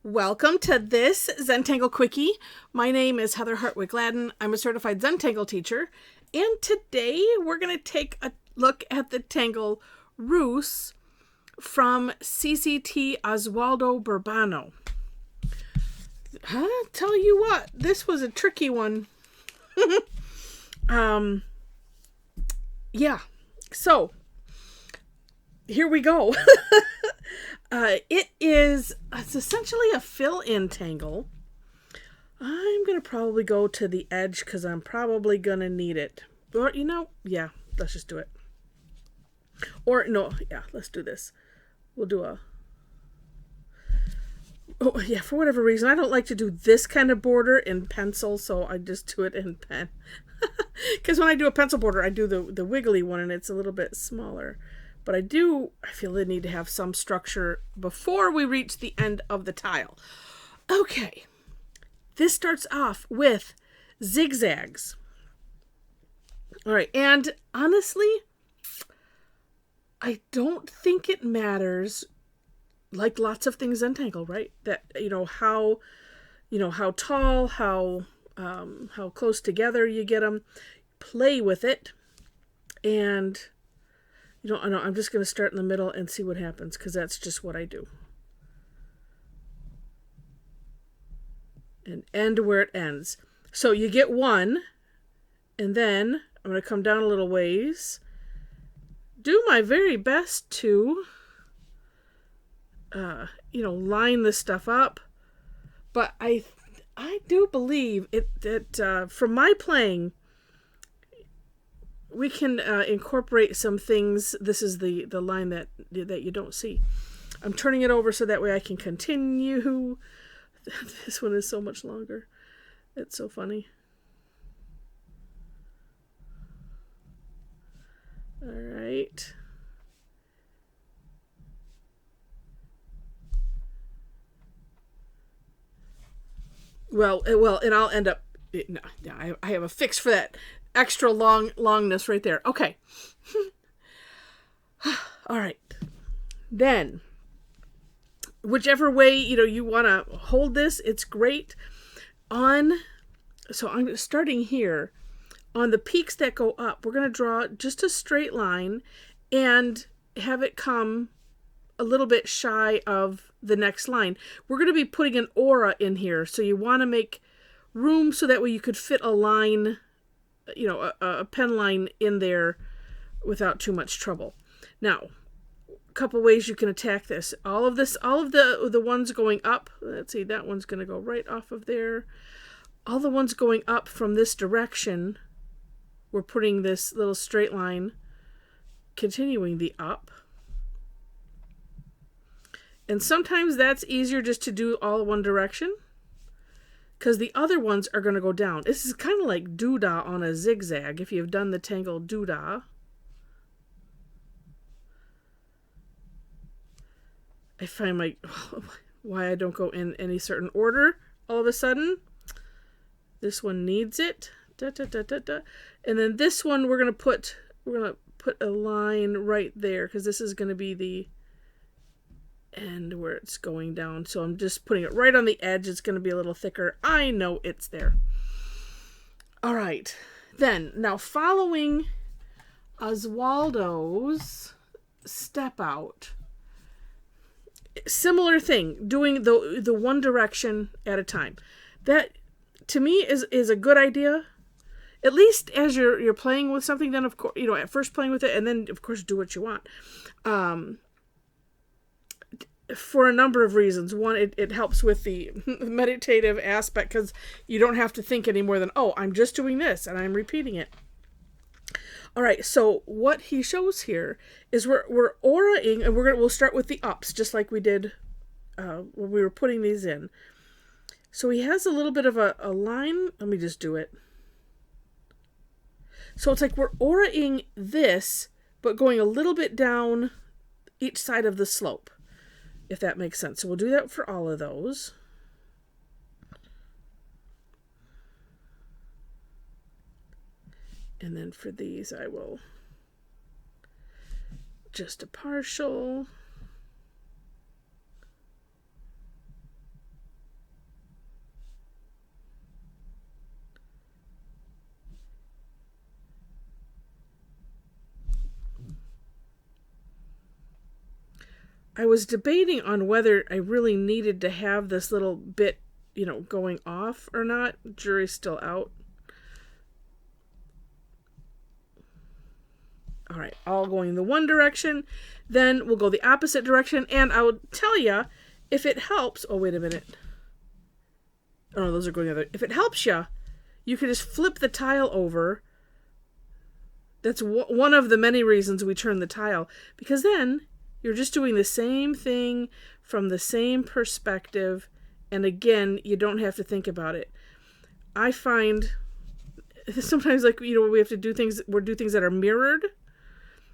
Welcome to this Zentangle Quickie. My name is Heather Hartwick Gladden. I'm a Certified Zentangle Teacher. And today we're going to take a look at the Tangle Roos from CZT Oswaldo Burbano. I'll tell you what, this was a tricky one. Yeah, so here we go. It's essentially a fill-in tangle. I'm going to probably go to the edge because I'm probably going to need it. Or, yeah, let's just do it. Or, no, yeah, let's do this. We'll do for whatever reason, I don't like to do this kind of border in pencil, so I just do it in pen. Because when I do a pencil border, I do the wiggly one, and it's a little bit smaller. But I feel the need to have some structure before we reach the end of the tile. Okay, this starts off with zigzags. All right, and honestly, I don't think it matters, like lots of things Zentangle, right? That, how tall, how close together you get them. Play with it, and I'm just going to start in the middle and see what happens, because that's just what I do. And end where it ends. So you get one, and then I'm going to come down a little ways. Do my very best to, line this stuff up. But I do believe that from my playing, we can incorporate some things. This is the line that you don't see. I'm turning it over so that way I can continue. This one is so much longer. It's so funny. All right. Well, and I'll end up. No, I have a fix for that extra longness right there. Okay. All right. Then, whichever way you want to hold this, it's great. So I'm starting here on the peaks that go up. We're going to draw just a straight line and have it come a little bit shy of the next line. We're going to be putting an aura in here, so you want to make room so that way you could fit a line, a pen line in there without too much trouble. Now, a couple ways you can attack this. All of the ones going up, let's see, that one's going to go right off of there. All the ones going up from this direction, we're putting this little straight line, continuing the up. And sometimes that's easier just to do all one direction, because the other ones are going to go down. This is kind of like doodah on a zigzag, if you've done the Tangle doodah. I find why I don't go in any certain order all of a sudden. This one needs it. Da, da, da, da, da. And then this one we're going to put a line right there, because this is going to be the end where it's going down. So I'm just putting it right on the edge. It's going to be a little thicker. I know it's there. All right. Then, now following Oswaldo's step out, similar thing, doing the one direction at a time. That, to me, is a good idea. At least as you're playing with something, then of course, at first playing with it, and then of course do what you want. For a number of reasons. One, it helps with the meditative aspect, because you don't have to think any more than, oh, I'm just doing this and I'm repeating it. All right, so what he shows here is we're auraing, and we'll start with the ups, just like we did when we were putting these in. So he has a little bit of a line. Let me just do it. So it's like we're auraing this, but going a little bit down each side of the slope, if that makes sense. So we'll do that for all of those. And then for these, I will just a partial. I was debating on whether I really needed to have this little bit, going off or not. Jury's still out. All right, all going the one direction. Then we'll go the opposite direction. And I will tell you, if it helps... Oh, wait a minute. Oh, no, those are going the other... If it helps you, you can just flip the tile over. That's one of the many reasons we turn the tile. Because then you're just doing the same thing from the same perspective. And again, you don't have to think about it. I find sometimes, like, we have to do things that are mirrored.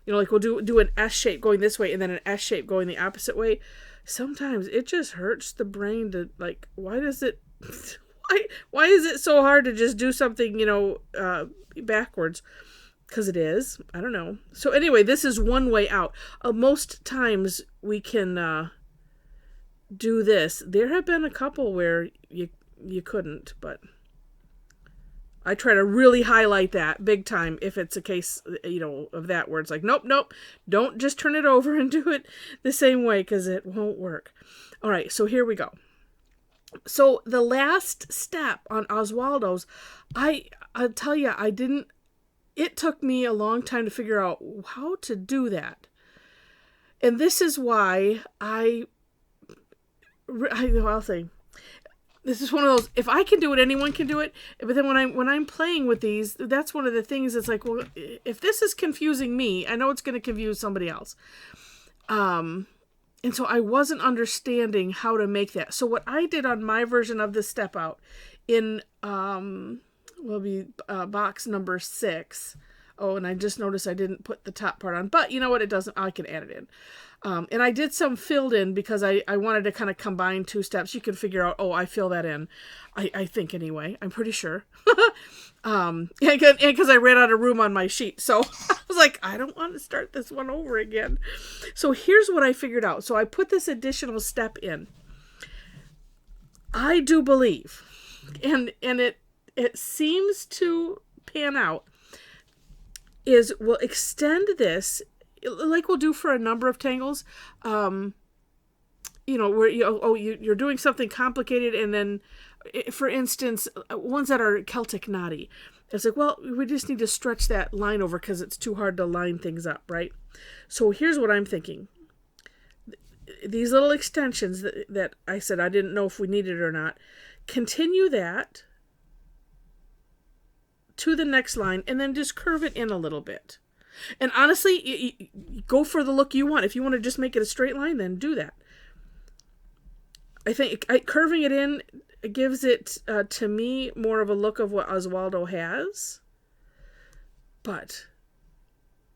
Like we'll do an S shape going this way and then an S shape going the opposite way. Sometimes it just hurts the brain to, like, why is it so hard to just do something, backwards? Because it is. I don't know. So anyway, this is one way out. Most times we can do this. There have been a couple where you couldn't, but I try to really highlight that big time if it's a case, of that where it's like, nope, don't just turn it over and do it the same way because it won't work. All right, so here we go. So the last step on Oswaldo's, I'll tell you, it took me a long time to figure out how to do that. And this is why I'll say, this is one of those, if I can do it, anyone can do it. But then when I'm playing with these, that's one of the things that's like, well, if this is confusing me, I know it's going to confuse somebody else. And so I wasn't understanding how to make that. So what I did on my version of the step out in, will be box number 6. Oh, and I just noticed I didn't put the top part on. But you know what? It doesn't. I can add it in. And I did some filled in because I wanted to kind of combine 2 steps. You can figure out, I fill that in. I think anyway. I'm pretty sure. And because I ran out of room on my sheet. So I was like, I don't want to start this one over again. So here's what I figured out. So I put this additional step in. I do believe, and it seems to pan out, is we'll extend this like we'll do for a number of tangles, where you're doing something complicated, and then, for instance, ones that are Celtic knotty, it's like, well, we just need to stretch that line over because it's too hard to line things up, right? So here's what I'm thinking. These little extensions that I said I didn't know if we needed or not, continue that to the next line, and then just curve it in a little bit. And honestly, you go for the look you want. If you want to just make it a straight line, then do that. I think curving it in gives it, to me, more of a look of what Oswaldo has. But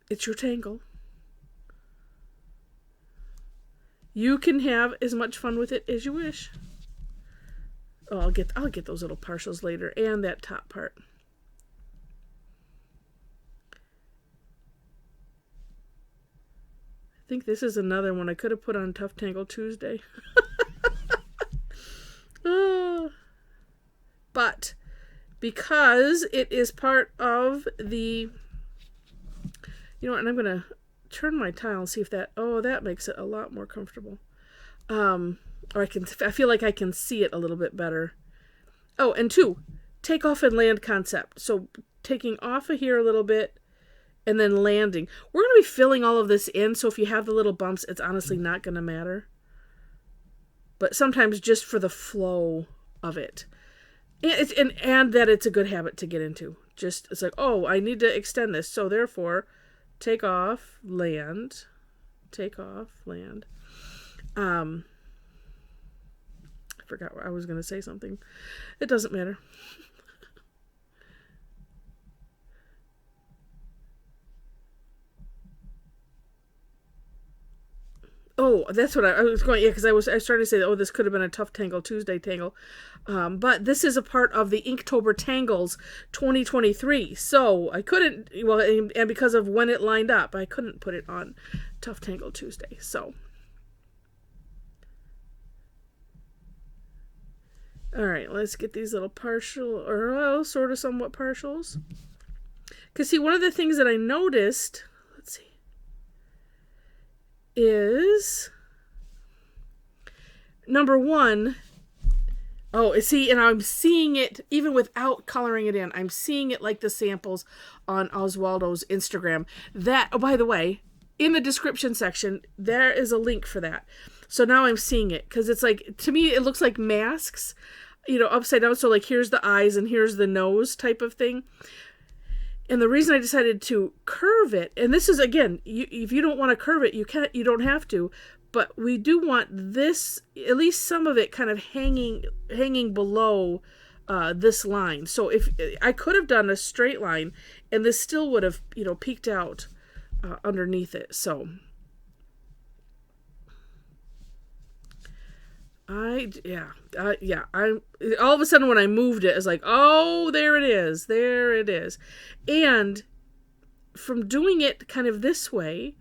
it's your tangle. You can have as much fun with it as you wish. Oh, I'll get those little partials later, and that top part. I think this is another one I could have put on Tough Tangle Tuesday. But because it is part of the, and I'm going to turn my tile and see if that makes it a lot more comfortable. Or I feel like I can see it a little bit better. Oh, and 2, take off and land concept. So taking off of here a little bit, and then landing. We're going to be filling all of this in, so if you have the little bumps, it's honestly not going to matter. But sometimes just for the flow of it. And that it's a good habit to get into. Just, it's like, I need to extend this, so therefore, take off, land. Take off, land. I forgot what I was going to say something. It doesn't matter. Oh, that's what I was going. Yeah, because I was starting to say that. This could have been a Tough Tangle Tuesday tangle, but this is a part of the Inktober Tangles 2023. So I couldn't. Well, and because of when it lined up, I couldn't put it on Tough Tangle Tuesday. So, all right, let's get these little partial, or sort of somewhat partials. Because see, one of the things that I noticed. Let's see. Is number one, see, and I'm seeing it even without coloring it in. I'm seeing it like the samples on Oswaldo's Instagram. That, oh, by the way, in the description section, there is a link for that. So now I'm seeing it, because it's like, to me, it looks like masks, upside down. So like, here's the eyes and here's the nose type of thing. And the reason I decided to curve it, and this is, again, if you don't want to curve it, you don't have to, but we do want this, at least some of it, kind of hanging below this line. So if I could have done a straight line, and this still would have, peeked out underneath it. So I all of a sudden when I moved it, it's like, oh, there it is. And from doing it kind of this way,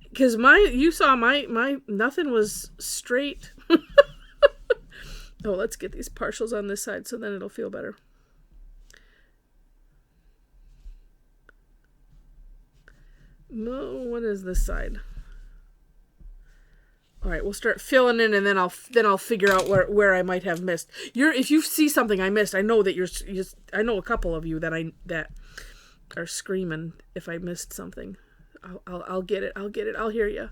because you saw my nothing was straight. Oh, let's get these partials on this side so then it'll feel better. No, what is this side? All right, we'll start filling in, and then I'll figure out where I might have missed. If you see something I missed, I know that I know a couple of you that are screaming if I missed something. I'll get it. I'll hear you.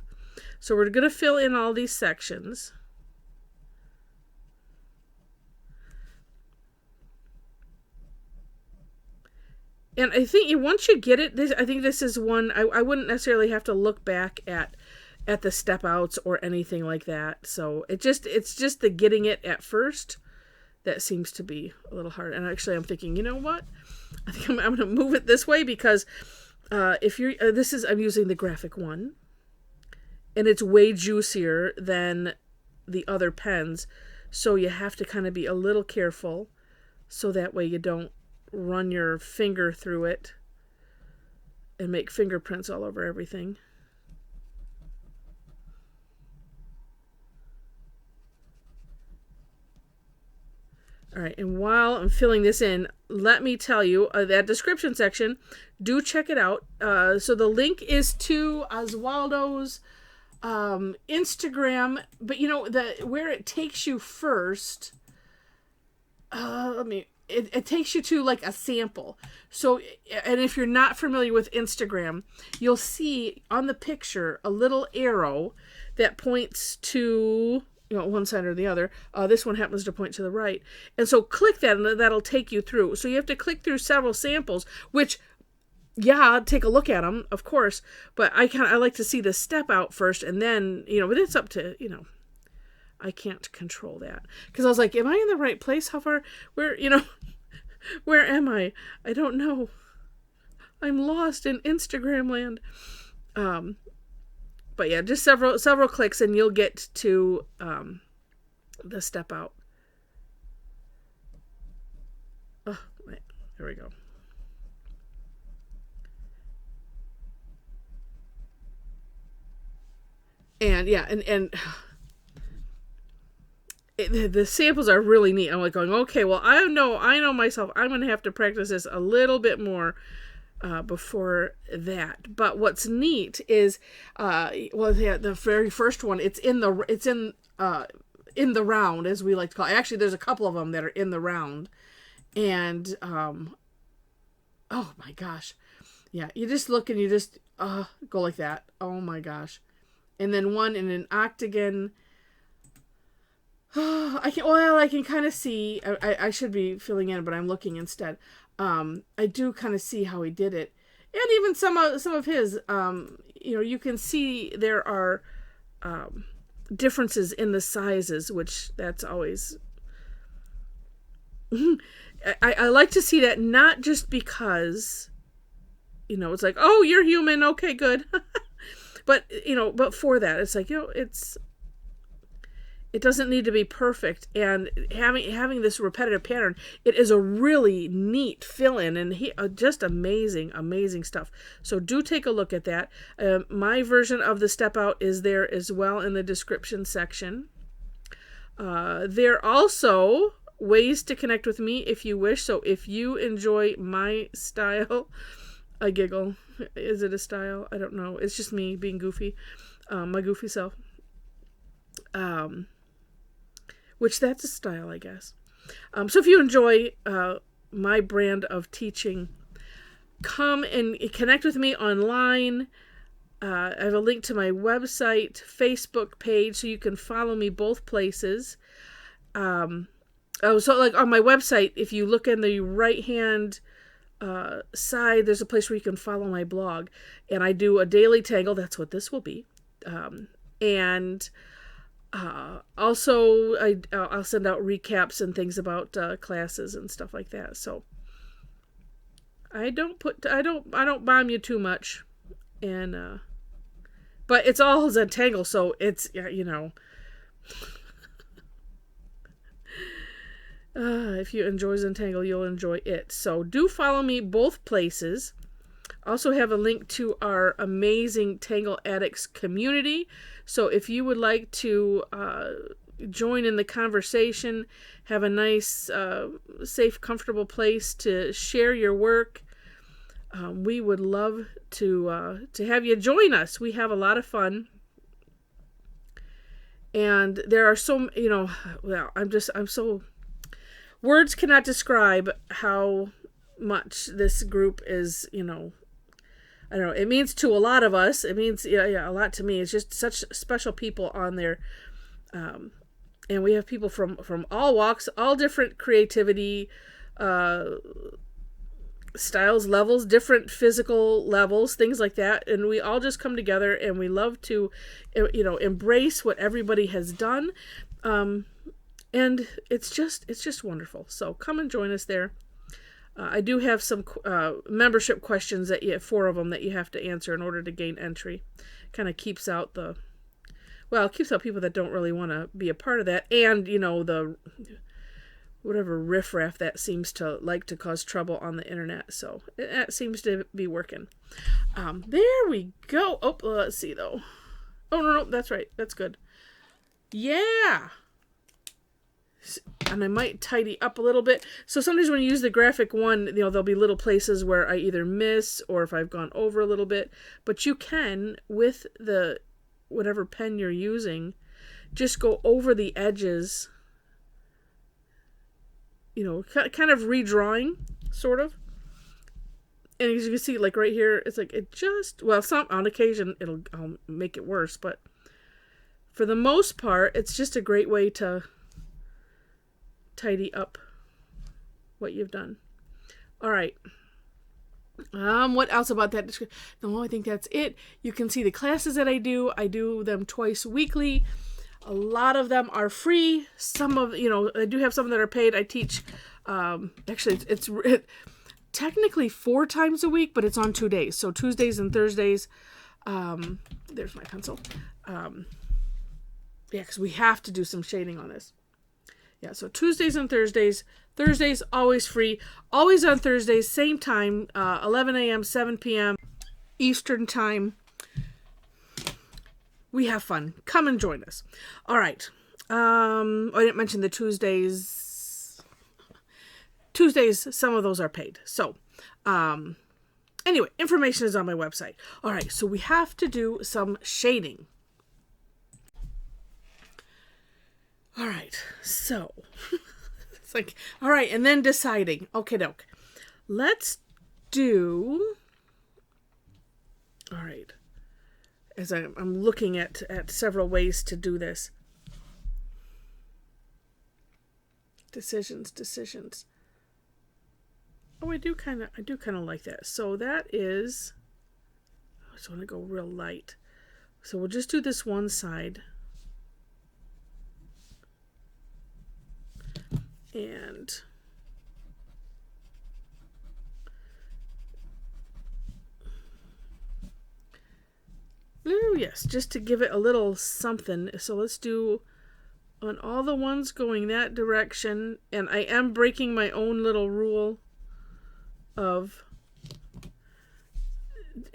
So we're gonna fill in all these sections. And I think once you get it, I think this is one I wouldn't necessarily have to look back at the step outs or anything like that. So it's just the getting it at first that seems to be a little hard. And actually I'm thinking, you know what? I think I'm going to move it this way, because if you're I'm using the graphic one, and it's way juicier than the other pens. So you have to kind of be a little careful, so that way you don't run your finger through it and make fingerprints all over everything. All right, and while I'm filling this in, let me tell you, that description section, do check it out. So the link is to Oswaldo's Instagram, but where it takes you first, it takes you to like a sample. So, and if you're not familiar with Instagram, you'll see on the picture a little arrow that points to one side or the other. This one happens to point to the right. And so click that, and that'll take you through. So you have to click through several samples, which, yeah, take a look at them, of course. But I like to see the step out first, and then, but it's up to, I can't control that. Because I was like, am I in the right place? How far, where am I? I don't know. I'm lost in Instagram land. But yeah, just several clicks and you'll get to the step out. Oh, wait, there we go. And yeah, and the samples are really neat. I'm like going, okay, well, I know myself. I'm going to have to practice this a little bit more before that. But what's neat is, the very first one, it's in the round, as we like to call it. Actually, there's a couple of them that are in the round, and oh my gosh, yeah, you just look and you just go like that. Oh my gosh, and then one in an octagon. I can kind of see. I should be filling in, but I'm looking instead. I do kind of see how he did it, and even some of his. You can see there are differences in the sizes, which that's always. I like to see that, not just because, it's like, oh, you're human, okay, good, but but for that, it's like, it doesn't need to be perfect, and having this repetitive pattern, it is a really neat fill-in, and just amazing stuff. So do take a look at that. My version of the step out is there as well in the description section. There are also ways to connect with me if you wish. So if you enjoy my style, I giggle. Is it a style? I don't know. It's just me being goofy, my goofy self. which that's a style, I guess. So if you enjoy my brand of teaching, come and connect with me online. I have a link to my website, Facebook page, so you can follow me both places. So like on my website, if you look in the right-hand side, there's a place where you can follow my blog. And I do a daily tangle. That's what this will be. And also, I'll send out recaps and things about classes and stuff like that. So I don't bomb you too much, and but it's all Zentangle, so it's if you enjoy Zentangle, you'll enjoy it. So do follow me both places. Also have a link to our amazing Tangle Addicts community. So if you would like to join in the conversation, have a nice, safe, comfortable place to share your work, we would love to have you join us. We have a lot of fun. And there are so, words cannot describe how much this group is, I don't know, it means to a lot of us. It means, a lot to me. It's just such special people on there. And we have people from all walks, all different creativity, styles, levels, different physical levels, things like that. And we all just come together and we love to, embrace what everybody has done. And it's just wonderful. So come and join us there. I do have some membership questions 4 of them that you have to answer in order to gain entry. Kind of keeps out people that don't really want to be a part of that, and the whatever riffraff that seems to like to cause trouble on the internet. So that seems to be working. There we go. Oh, let's see though. Oh no, that's right. That's good. Yeah. And I might tidy up a little bit. So sometimes when you use the graphic one, there'll be little places where I either miss or if I've gone over a little bit. But you can, with the whatever pen you're using, just go over the edges, kind of redrawing, sort of. And as you can see, like right here, it's like on occasion I'll make it worse. But for the most part, it's just a great way to tidy up what you've done. All right. What else about that description? No, I think that's it. You can see the classes that I do. I do them twice weekly. A lot of them are free. Some of, I do have some that are paid. I teach, actually it's technically 4 times a week, but it's on 2 days. So Tuesdays and Thursdays. There's my pencil. Because we have to do some shading on this. Yeah, so Tuesdays and Thursdays. Thursdays, always free. Always on Thursdays, same time, 11 a.m., 7 p.m. Eastern time. We have fun. Come and join us. All right. I didn't mention the Tuesdays. Tuesdays, some of those are paid. So, anyway, information is on my website. All right, so we have to do some shading. All right, so it's like, all right, and then deciding. Okay, doke. Let's do. All right, as I'm looking at several ways to do this. Decisions. Oh, I do kind of like that. So that is. I just want to go real light. So we'll just do this one side. And yes, just to give it a little something. So let's do on all the ones going that direction. And I am breaking my own little rule of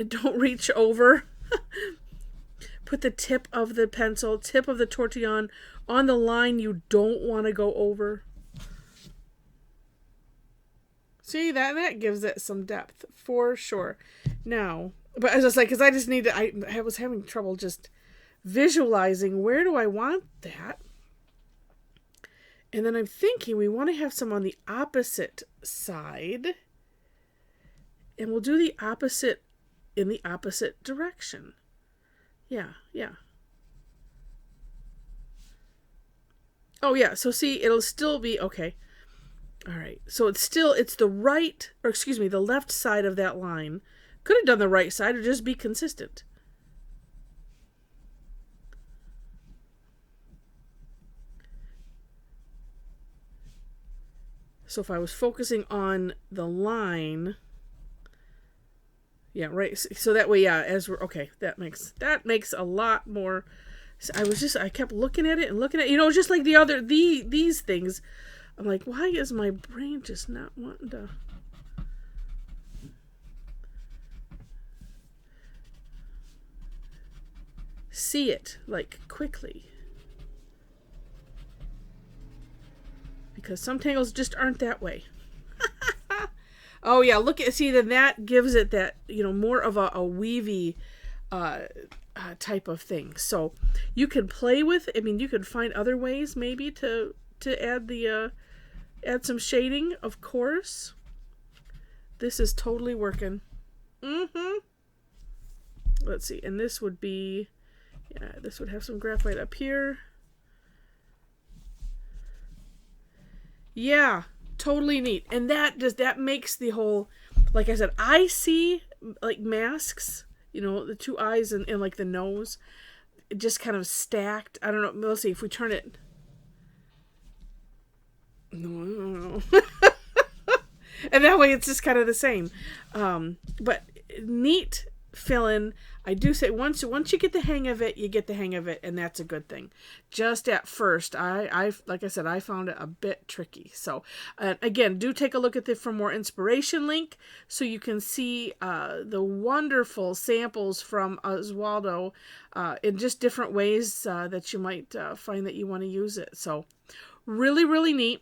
don't reach over. Put the tip of the pencil, tip of the tortillon on the line you don't want to go over. See, that gives it some depth, for sure. Now, but as I was like, because I just need to, I was having trouble just visualizing where do I want that. And then I'm thinking we want to have some on the opposite side. And we'll do the opposite in the opposite direction. Yeah. Oh, yeah. So see, it'll still be, okay. All right. So it's the right, or excuse me, the left side of that line. Could have done the right side or just be consistent. So if I was focusing on the line, yeah, right. So that way, yeah, as we're, okay, that makes a lot more. I kept looking at it and looking at, just like these things. I'm like, why is my brain just not wanting to? See it like quickly. Because some tangles just aren't that way. Oh yeah, then that gives it that, more of a weavy type of thing. So you can play with, you could find other ways maybe to add add some shading, of course. This is totally working. Let's see, and this would be, this would have some graphite up here. Yeah, totally neat. And that makes the whole, like I said, I see like masks, the two eyes and like the nose just kind of stacked. I don't know. Let's see if we turn it. No. And that way it's just kind of the same. But neat fill-in. I do say once you get the hang of it, you get the hang of it, and that's a good thing. Just at first, I like I said, I found it a bit tricky. So again, do take a look at the For More Inspiration link so you can see the wonderful samples from Oswaldo in just different ways that you might find that you want to use it. So really, really neat.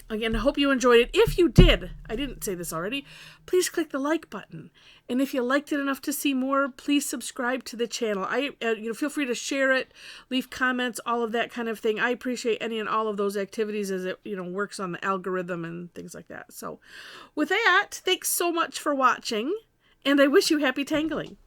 Again, I hope you enjoyed it. If you did, I didn't say this already, please click the like button. And if you liked it enough to see more, please subscribe to the channel. Feel free to share it, leave comments, all of that kind of thing. I appreciate any and all of those activities as it, works on the algorithm and things like that. So with that, thanks so much for watching, and I wish you happy tangling.